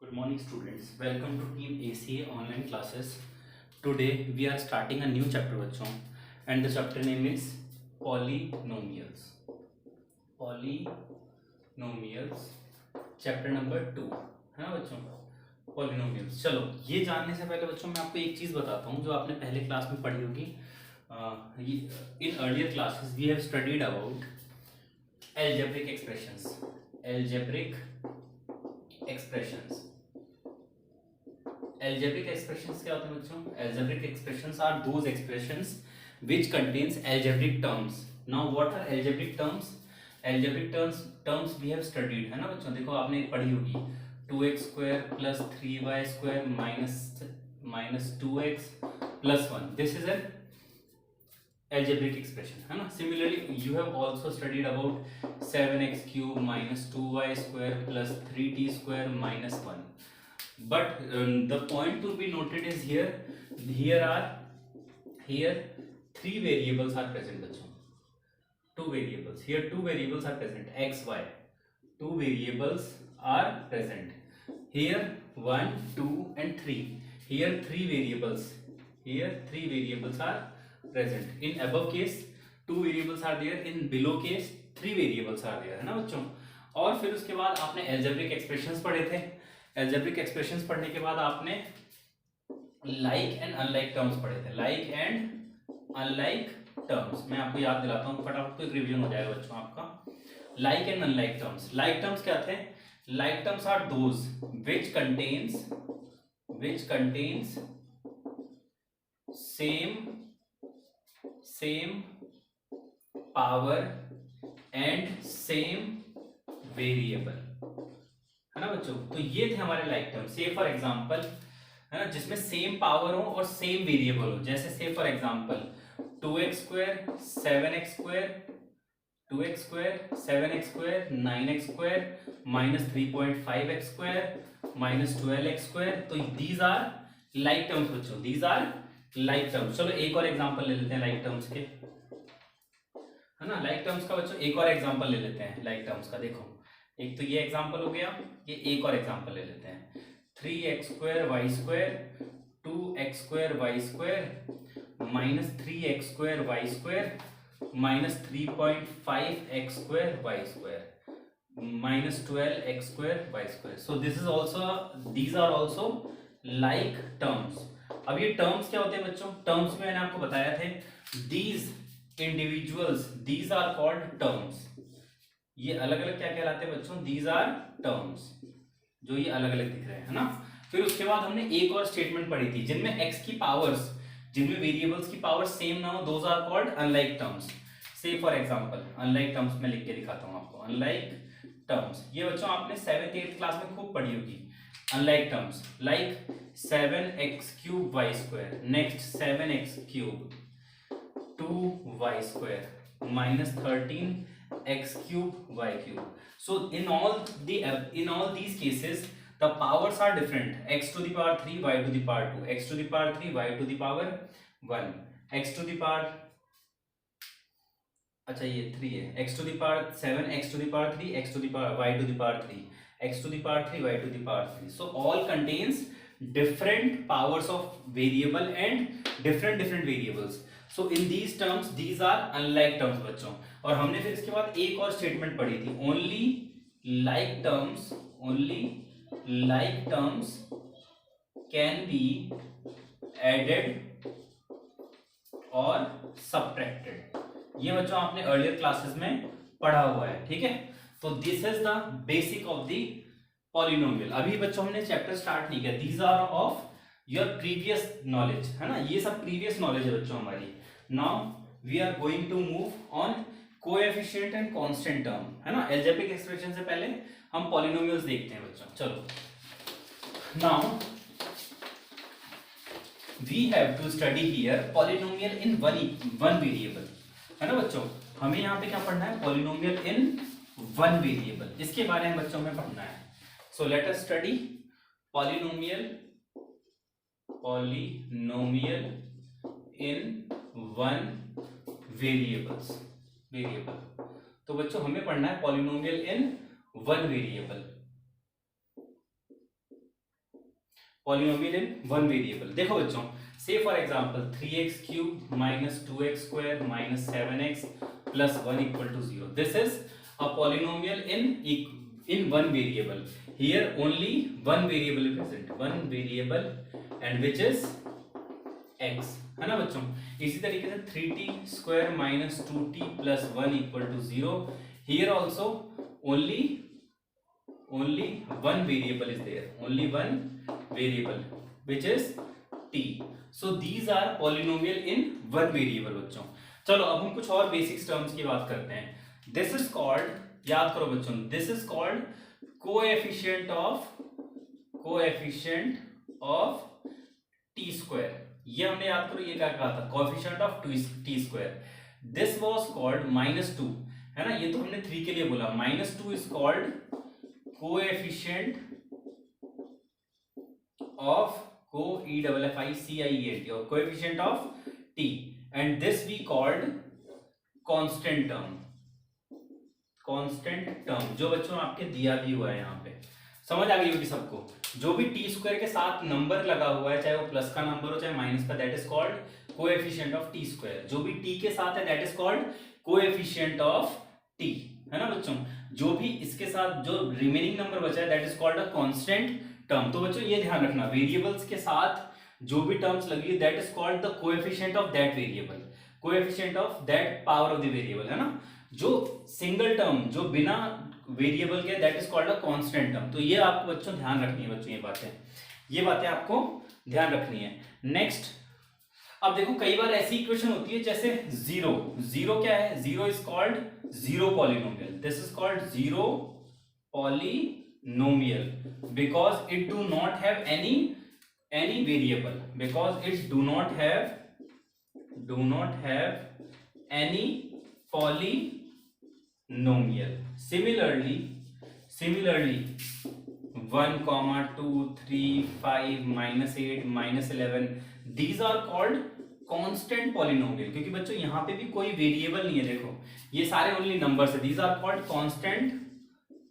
Good morning students, welcome to Team ACA online classes. Today we are starting a new chapter बच्चों and the chapter name is polynomials. Polynomials chapter number 2 है ना बच्चों. Polynomials. चलो ये जानने से पहले बच्चों मैं आपको एक चीज़ बताता हूँ जो आपने पहले क्लास में पढ़ी होगी. In earlier classes we have studied about algebraic expressions. Algebraic expressions क्या होते हैं बच्चों? Algebraic expressions are those expressions which contains algebraic terms. Now what are algebraic terms? Algebraic terms we have studied है ना बच्चों. देखो आपने पढ़ी होगी 2x square plus 3y square minus 2x plus 1. This is an algebraic expression है ना. Similarly you have also studied about 7x cube minus 2y square plus 3t square minus 1. But the point to be noted is here three variables are present बच्चों. Two variables are present, x y. Two variables are present here, 1 2 and 3. Here three variables are present. In above case two variables are there, in below case three variables are there है ना बच्चों. और फिर उसके बाद आपने algebraic expressions पढ़े थे. algebraic expressions पढ़ने के बाद आपने like and unlike terms पढ़े थे. like and unlike terms मैं आपको याद दिलाता हूँ फटाफट, तो एक रिवीजन हो जाएगा बच्चों आपका. like and unlike terms. like terms क्या थे? like terms are those which contains same power and same variable है ना बच्चों. तो ये थे हमारे लाइक टर्म. से फॉर एग्जांपल है ना, जिसमें सेम पावर हो और सेम वेरिएबल हो. जैसे say for example 2x square 7x square 2x square 7x square 9x square minus 3.5x square minus 12x square. तो दीज आर लाइक टर्म्स बच्चों. These are like terms. चलो एक और example ले लेते हैं लाइक टर्म्स के, है ना. लाइक टर्म्स का बच्चों एक और एग्जांपल ले लेते हैं लाइक टर्म्स का. देखो एक तो ये एग्जांपल हो गया, ये एक और एग्जांपल ले लेते हैं. 3x square y square 2x square y square minus 3x square y square minus 3.5x square y square minus 12x square y square. So this is also these are also like terms. अब ये terms क्या होते हैं बच्चों? Terms में मैंने आपको बताया थे these individuals these are called terms. ये अलग अलग क्या कहलाते हैं बच्चों? These are terms. जो ये अलग अलग दिख रहे हैं है ना. फिर उसके बाद हमने एक और स्टेटमेंट पढ़ी थी जिनमें x की पावर्स, जिनमें वेरिएबल्स की पावर सेम ना हो, those are called unlike terms. Say for example unlike terms में लिख के दिखाता हूं आपको. अनलाइक टर्म्स ये बच्चों आपने 7th 8th क्लास में खूब पढ़ी होगी. Unlike terms like 7x cube y square, next 7x cube 2y square minus 13x cube y cube. So in all these cases the powers are different. x to the power 3 y to the power 2, x to the power 3 y to the power 1, x to the power अच्छा ये 3 है, x to the power 7 x to the power 3 x to the power y to the power 3 x to the power 3 y to the power 3. So all contains different powers of variable and different variables. So in these terms these are unlike terms बच्चों. और हमने फिर इसके बाद एक और statement पढ़ी थी only like terms can be added or subtracted. ये बच्चों आपने अर्लियर क्लासेस में पढ़ा हुआ है, ठीक है. तो this is the basic of the polynomial. अभी बच्चों हमने चैप्टर स्टार्ट नहीं किया. These are of your previous knowledge है ना. ये सब प्रीवियस नॉलेज है बच्चों हमारी. Now we are going to move on coefficient and constant term है ना. अलजेब्रिक एक्सप्रेशन से पहले हम पॉलिनोमियल्स देखते हैं बच्चों. चलो now we have to study here polynomial in one variable है ना बच्चों. हमें यहाँ पे क्या पढ़ना है? Polynomial in one variable. इसके बारे में बच्चों में पढ़ना है. So let us study polynomial in one variable. तो बच्चों हमें पढ़ना है polynomial in one variable. Polynomial in one variable. देखो बच्चों, say for example 3x³ minus 2x² minus 7x plus 1 equal to 0, this is a polynomial in one variable. Here only one variable is present, one variable and which is x, है ना बच्चों। इसी तरीके से 3t² minus 2t plus 1 equal to 0, here also only one variable is there, only one variable which is t. So these are polynomial in one variable बच्चों। चलो अब हम कुछ और बेसिक्स टर्म्स की बात करते हैं। दिस इज कॉल्ड, याद करो बच्चों, this is called coefficient of T square. ये हमने याद करो, ये क्या कहा था, coefficient of T square. This was called -2, है ना, ये तो हमने 3 के लिए बोला। -2 is called coefficient of coefficient और coefficient of T, and this we called constant term, जो बच्चों आपके दिया भी हुआ है यहाँ पे। समझ आ गई होगी सबको। जो भी टी स्क्वायर के साथ नंबर लगा हुआ है, चाहे वो प्लस का नंबर हो चाहे माइनस का, that is called coefficient of T square. जो भी टी के साथ है that is called coefficient of T, है ना बच्चों। जो भी इसके साथ जो रिमेनिंग नंबर बचा है that is called a constant term. तो बच्चों ये ध्यान रखना, वेरिएबल्स के साथ जो भी टर्म्स लगी है that is called the coefficient of that variable, coefficient of that power of the variable, है ना। जो सिंगल टर्म जो बिना वेरिएबल के that is called a constant term. तो ये आपको बच्चों ध्यान रखनी है बच्चों, ये बातें आपको ध्यान रखनी है। नेक्स्ट, अब देखो कई बार ऐसी इक्वेशन होती है जैसे जीरो क्या है, zero is called zero polynomial, this is called zero polynomial because it do not have any variable, because it do not have any polynomial. Similarly 1, 2, 3, 5, -8, -11, these are called constant polynomial, क्योंकि बच्चों यहाँ पे भी कोई variable नहीं है। देखो ये सारे ओनली नंबर्स है, these are called constant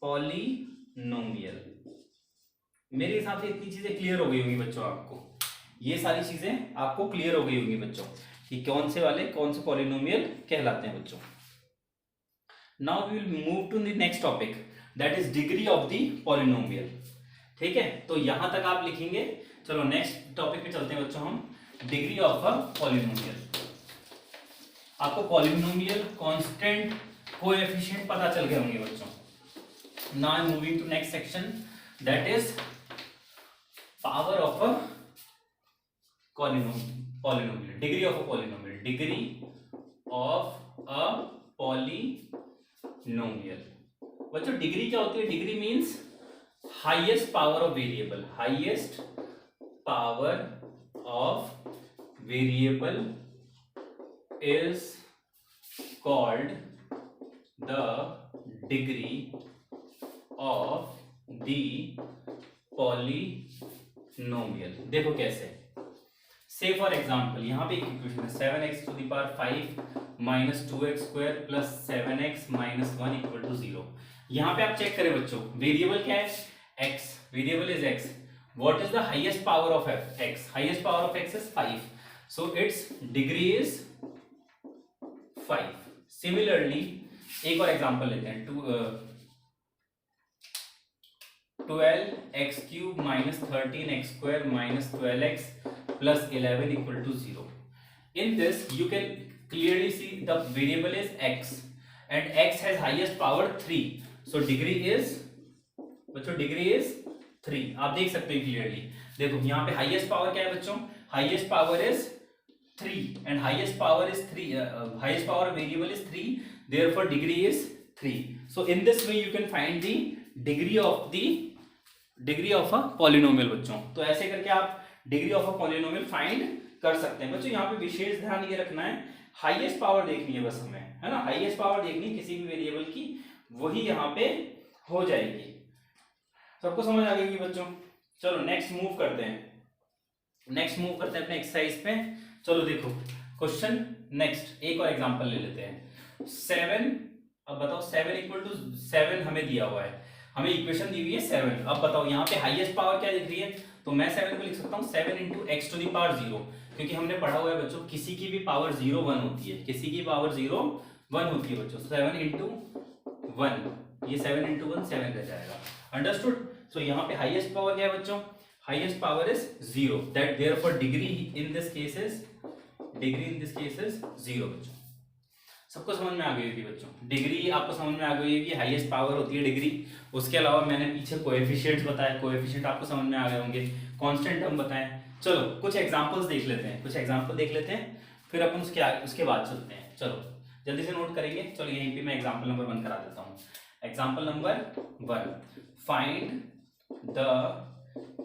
polynomial। मेरे हिसाब से इतनी चीजें क्लियर हो गई होंगी बच्चों आपको, ये सारी चीजें आपको क्लियर हो गई होंगी बच्चों कि कौन से पॉलिनोमियल कहलाते हैं बच्चों। Now we will move to the next topic, that is degree of the polynomial. ठीक है, तो यहां तक आप लिखेंगे। चलो नेक्स्ट टॉपिक पे चलते हैं बच्चों हम, डिग्री ऑफ अ पॉलिनोमियल। आपको पॉलिनोमियल कांस्टेंट कोएफिशिएंट पता चल गए होंगे बच्चों। Now I am moving to next section, that is power of a polynomial, degree of a polynomial, degree of a polynomial। बच्चों डिग्री क्या होती है, degree means highest power of variable, highest power of variable is called the degree of the polynomial. देखो कैसे, से for example यहाँ पे एक इक्वेशन है 7x⁵ minus 2x² plus 7x minus 1 equal to 0। यहाँ पे आप चेक करें बच्चों, वेरिएबल क्या है, x, variable is x। What is the highest power of x? Highest power of x is 5, so its degree is 5। Similarly एक और example लेते हैं, 12x³ minus 13x² minus 12x plus 11 equal to 0। In this you can clearly see the variable is x and x has highest power 3, so degree is, बच्चों degree is 3। आप देख सकते हैं clearly. देखो यहाँ पे हाईएस्ट पावर क्या है बच्चों, highest power is 3 and highest power is 3, highest power variable is 3, therefore degree is 3। so in this way you can find the degree of a polynomial बच्चों। तो ऐसे करके आप degree of a polynomial find कर सकते हैं बच्चों। यहाँ पे विशेष ध्यान ये रखना है, हाईएस्ट पावर देखनी है बस हमें, है ना, हाईएस्ट पावर देखनी है किसी भी वेरिएबल की, वही यहाँ पे हो जाएगी। सबको समझ आ गई बच्चों। चलो नेक्स्ट मूव करते हैं अपने एक्सरसाइज पे। चलो देखो क्वेश्चन नेक्स्ट, एक और एग्जांपल ले लेते हैं। 7, अब बताओ 7 इक्वल टू 7 हमें दिया हुआ है, हमें इक्वेशन दी हुई है 7। अब बताओ यहाँ पे हाईएस्ट पावर क्या दिख रही है, तो मैं 7 को लिख सकता हूँ 7 into x to the power 0, क्योंकि हमने पढ़ा हुआ है बच्चों किसी की भी पावर 0 1 होती है, किसी की पावर 0 1 होती है बच्चों। 7 इंटू 1, ये 7 इंटू 1 7 रह जाएगा। अंडरस्टूड। सो यहाँ पे हाईएस्ट पावर क्या है बच्चों, highest power is 0, that therefore degree in this case is 0 बच्चों। सबको समझ में आ गई होगी बच्चों, डिग्री आपको समझ में आ गई होगी, हाईएस्ट पावर होती है डिग्री। उसके अलावा मैंने पीछे कोएफिशिएंट्स बताए, कोएफिशिएंट आपको समझ में आ गए होंगे, कांस्टेंट टर्म बताएं। चलो कुछ एग्जांपल्स देख लेते हैं, फिर अपन उसके बाद चलते हैं। चलो जल्दी से नोट करेंगे। चलो यहीं पे मैं एग्जांपल नंबर 1 करा देता हूँ। Example number 1, find the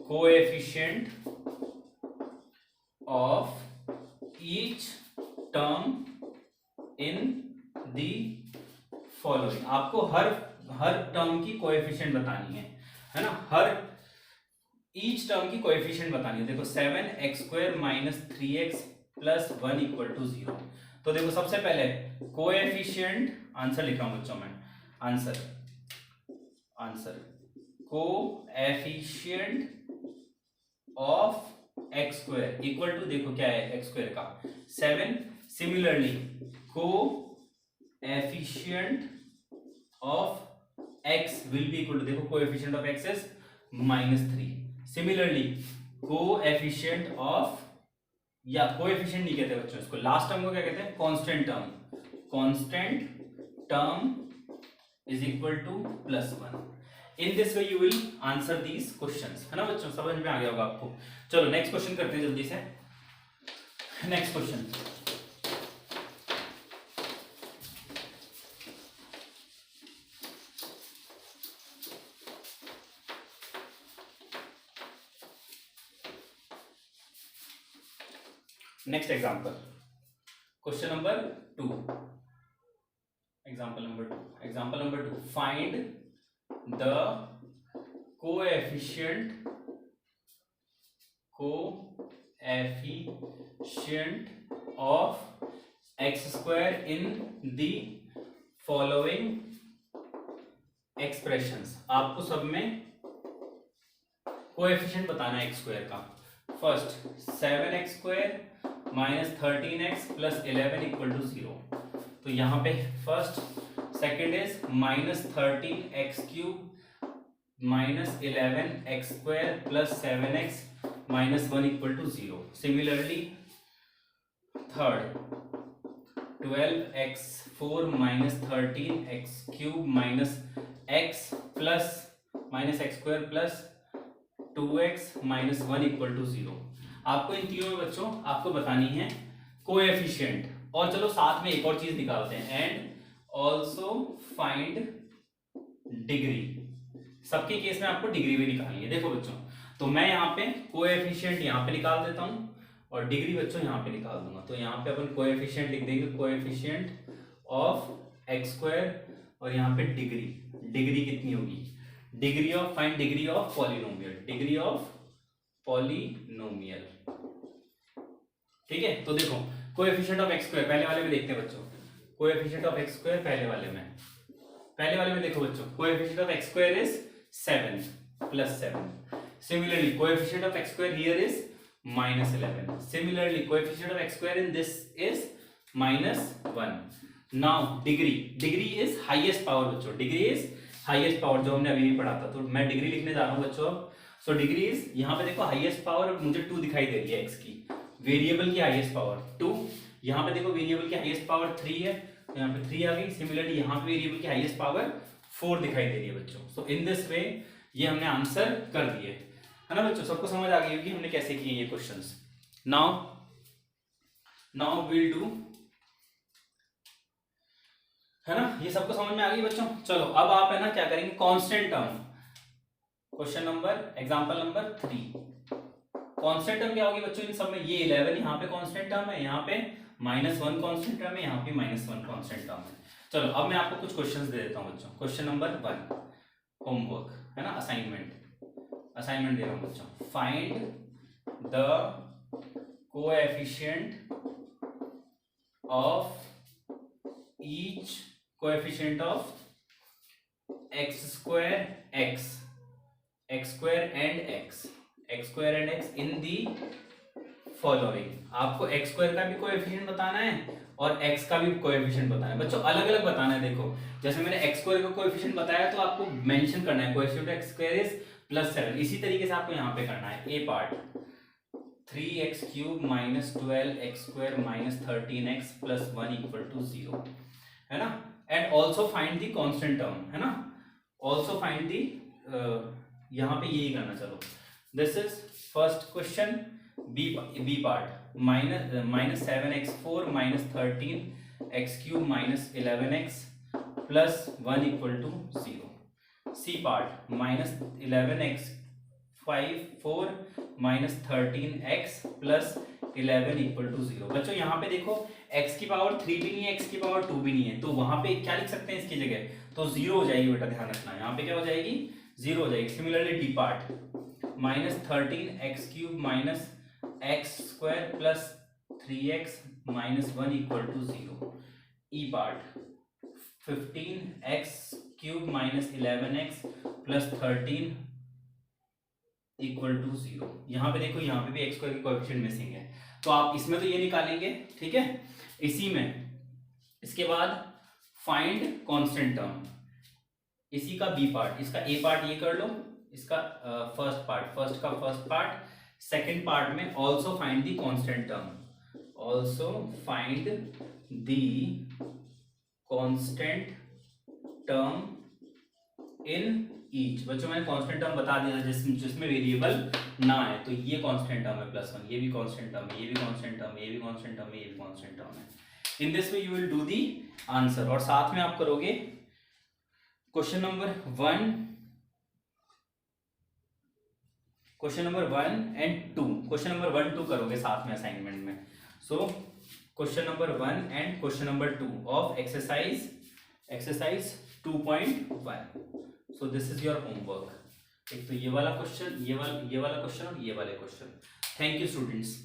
coefficient of each term in the following. आपको हर टर्म की कोएफिशिएंट बतानी है ना, हर ईच टर्म की कोएफिशिएंट बतानी है। देखो 7x² minus 3x plus 1 equal to 0। तो देखो सबसे पहले कोएफिशिएंट, आंसर लिख रहा हूं बच्चों मैं, answer coefficient of x² equal to, देखो क्या है x² का 7। Similarly coefficient of x will be equal to, देखो coefficient of x is -3। Similarly coefficient of, या कोएफिशिएंट नहीं कहते बच्चों इसको, लास्ट टर्म को क्या कहते हैं, constant term is equal to +1। In this way you will answer these questions, है ना बच्चों, समझ में आ गया होगा आपको। चलो नेक्स्ट क्वेश्चन करते हैं जल्दी से। Next question, next example, question number 2, example number 2, find the coefficient of x² in the following expressions. आपको सब में कोएफिशिएंट बताना है x² का। First 7x² minus 13x plus 11 equal to 0। तो यहाँ पे first second is minus 13x³ minus 11x² plus 7x minus 1 equal to 0। Similarly third 12x4 minus 13x³ minus x plus minus x² plus 2x minus 1 equal to 0। आपको इन तीनों में बच्चों आपको बतानी है कोएफिशिएंट। और चलो साथ में एक और चीज निकालते हैं, एंड ऑल्सो फाइंड डिग्री। सबके केस में आपको डिग्री भी निकालनी है। देखो बच्चों, तो मैं यहाँ पे कोएफिशिएंट यहाँ पे निकाल देता हूँ और डिग्री बच्चों यहाँ पे निकाल दूंगा। तो यहाँ पे अपन कोएफिशिएंट लिख देंगे, कोएफिशिएंट ऑफ x² और यहाँ पे डिग्री कितनी होगी, degree of, find degree of polynomial, degree of polynomial. ठीक है, तो देखो कोएफिशिएंट ऑफ x² पहले वाले में देखते हैं बच्चों, कोएफिशिएंट ऑफ x² पहले वाले में देखो बच्चों, coefficient of x² is 7 plus 7। Similarly coefficient of x² here is -11। Similarly coefficient of x² in this is -1। Now degree is highest power बच्चों, डिग्री इज हाईएस्ट पावर जो हमने अभी भी पढ़ा था। तो मैं डिग्री लिखने जा रहा हूं बच्चों। सो डिग्री इज, यहाँ पे देखो हाईएस्ट पावर मुझे 2 दिखाई दे रही है x की, वेरिएबल की हाईएस्ट पावर 2, यहाँ पे देखो वेरिएबल की हाईएस्ट पावर 3 है, तो यहाँ पे 3 आ गई। सिमिलरली यहाँ पे वेरिएबल की हाईएस्ट पावर 4 दिखाई दे रही है बच्चों। सो इन दिस वे ये हमने आंसर कर दिए, है ना बच्चों, सबको समझ आ गई होगी हमने कैसे किए ये क्वेश्चंस। नाउ विल डू, है ना, ये सबको समझ में आ गई बच्चों। चलो अब आप है ना क्या करेंगे, constant term, question number, example number 3। Constant term क्या होगी बच्चों इन सब में, ये 11 यहाँ पे कांस्टेंट टर्म है, यहाँ पे -1 कांस्टेंट टर्म है, यहाँ पे -1 कांस्टेंट टर्म है। चलो अब मैं आपको कुछ क्वेश्चंस दे देता हूँ बच्चों। क्वेश्चन नंबर 1 होमवर्क, है ना, असाइनमेंट दे रहा हूँ बच्चों। Find the coefficient of each coefficient of x square and x in the following. आपको एक्स स्क्वायर का भी कोएफिशिएंट बताना है और एक्स का भी कोएफिशिएंट बताना है। बच्चों अलग अलग बताना है। देखो जैसे मैंने एक्स स्क्वायर का कोएफिशिएंट बताया तो आपको मेंशन करना है कोएफिशिएंट एक्स स्क्वायर इज +7। इसी तरीके से आपको यहाँ पे करना है। ए पार्ट 3x³ - 12x² - 13x + 1 = 0 है ना। And also find the constant term है ना। ऑल्सो फाइंड द यहाँ पे यही करना। चलो this is first question. B part -7x4 - 13x³ - 11x + 1 = 0। C part -11x4 - 13x + 11 = 0। बच्चों यहाँ पे देखो x की पावर 3 भी नहीं है, x की पावर 2 भी नहीं है, तो वहां पे क्या लिख सकते हैं इसकी जगह, तो 0 हो जाएगी। बेटा ध्यान रखना यहाँ पे क्या हो जाएगी, 0 हो जाएगी। Similarly D part -13x³ - x² + 3x - 1 = 0। ई पार्ट 15x³ - 11x + 13 = 0। यहाँ पे देखो यहाँ पे भी x² की कोएफिशिएंट मिसिंग है, तो आप इसमें तो ये निकालेंगे, ठीक है। इसी में इसके बाद फाइंड कांस्टेंट टर्म, इसी का बी पार्ट, इसका ए पार्ट ये कर लो, इसका फर्स्ट पार्ट, सेकंड पार्ट में also find the constant term, also find the constant term in each. बच्चों मैंने कांस्टेंट टर्म बता दिया जिसमें वेरिएबल ना है, तो ये कांस्टेंट टर्म है +1, ये भी कांस्टेंट टर्म है, ये भी कांस्टेंट टर्म है, ये भी कांस्टेंट टर्म है, ये भी कांस्टेंट टर्म है। इन this way you will do the answer, और साथ में आप करोगे question number 1 and 2। Question number 1 2 करोगे साथ में असाइनमेंट में। So question number 1 and question number 2 of exercise 2.1। So this is your homework. एक तो ये वाला क्वेश्चन, ये वाला क्वेश्चन और ये वाले क्वेश्चन। Thank you students.